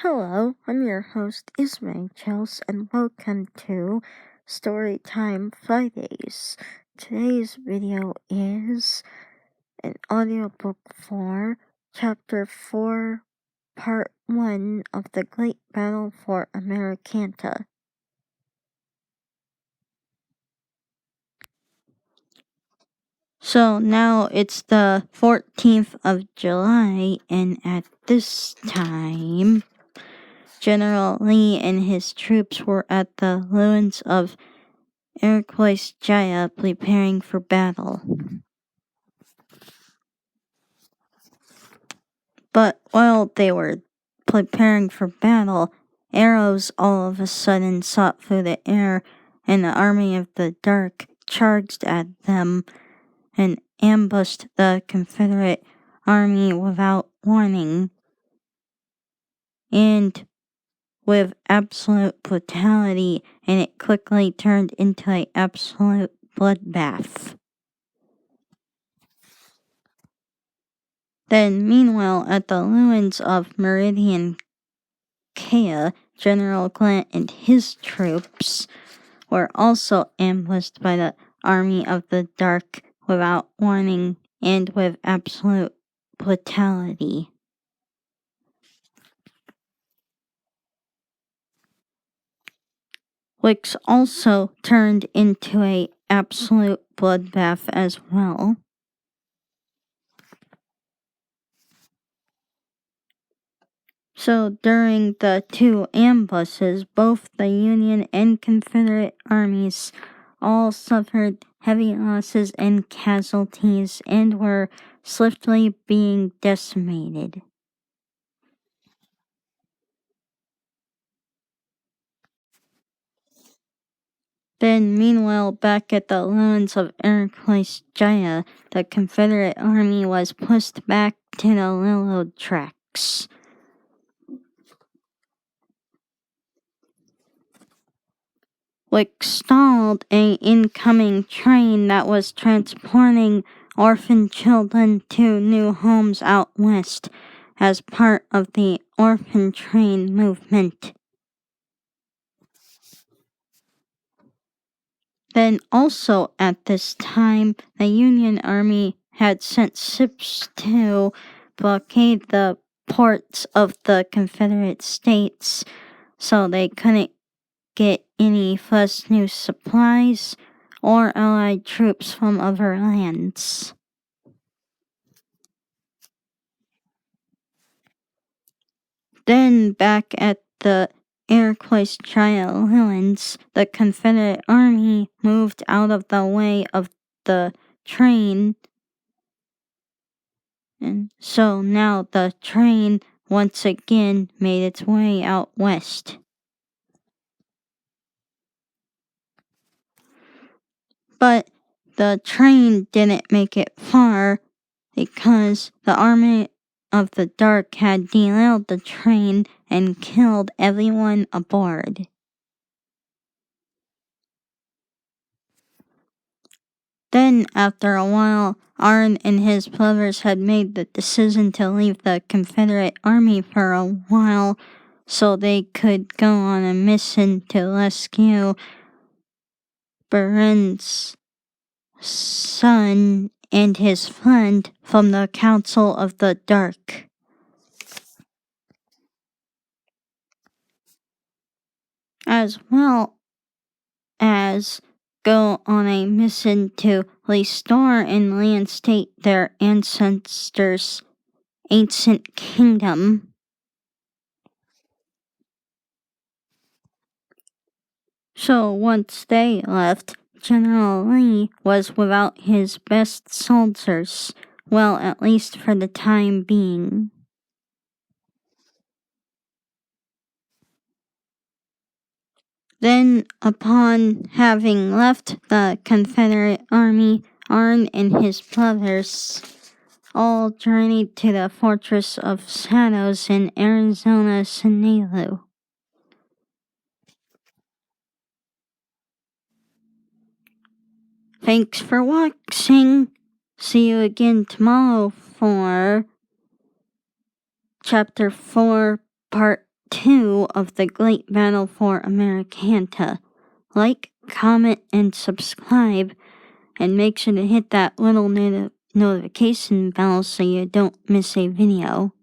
Hello, I'm your host Ismay Chels, and welcome to Storytime Fridays. Today's video is an audiobook for Chapter 4, Part 1 of the Great Battle for Amerikhanta. So now it's the 14th of July, and at this time, General Lee and his troops were at the ruins of amarykhanta preparing for battle. But while they were preparing for battle, arrows all of a sudden shot through the air, and the army of the dark charged at them and ambushed the Confederate army without warning, and with absolute brutality, and it quickly turned into an absolute bloodbath. Then, meanwhile, at the ruins of amarykhanta, General Grant and his troops were also ambushed by the army of the dark without warning and with absolute brutality. Which also turned into an absolute bloodbath as well. So during the two ambushes, both the Union and Confederate armies all suffered heavy losses and casualties and were swiftly being decimated. Then, meanwhile, back at the ruins of amarykhanta, the Confederate army was pushed back to the railroad tracks, which stalled an incoming train that was transporting orphan children to new homes out west as part of the orphan train movement. Then also at this time, the Union Army had sent ships to blockade the ports of the Confederate States so they couldn't get any fresh new supplies or Allied troops from other lands. Then back at the amarykhanta ruins, the Confederate Army moved out of the way of the train, and so now the train once again made its way out west. But the train didn't make it far because the army of the dark had derailed the train and killed everyone aboard. Then, after a while, Arn and his brothers had made the decision to leave the Confederate army for a while so they could go on a mission to rescue Beren's son and his friend from the Council of the Dark. As well as go on a mission to restore and reinstate their ancestors' ancient kingdom. So once they left, General Lee was without his best soldiers, well, at least for the time being. Then, upon having left the Confederate army, Arn and his brothers all journeyed to the Fortress of Shadows in Arizona Sinaloa. Thanks for watching. See you again tomorrow for Chapter 4, Part 2 of the Great Battle for Americanta. Like, comment, and subscribe, and make sure to hit that little notification bell so you don't miss a video.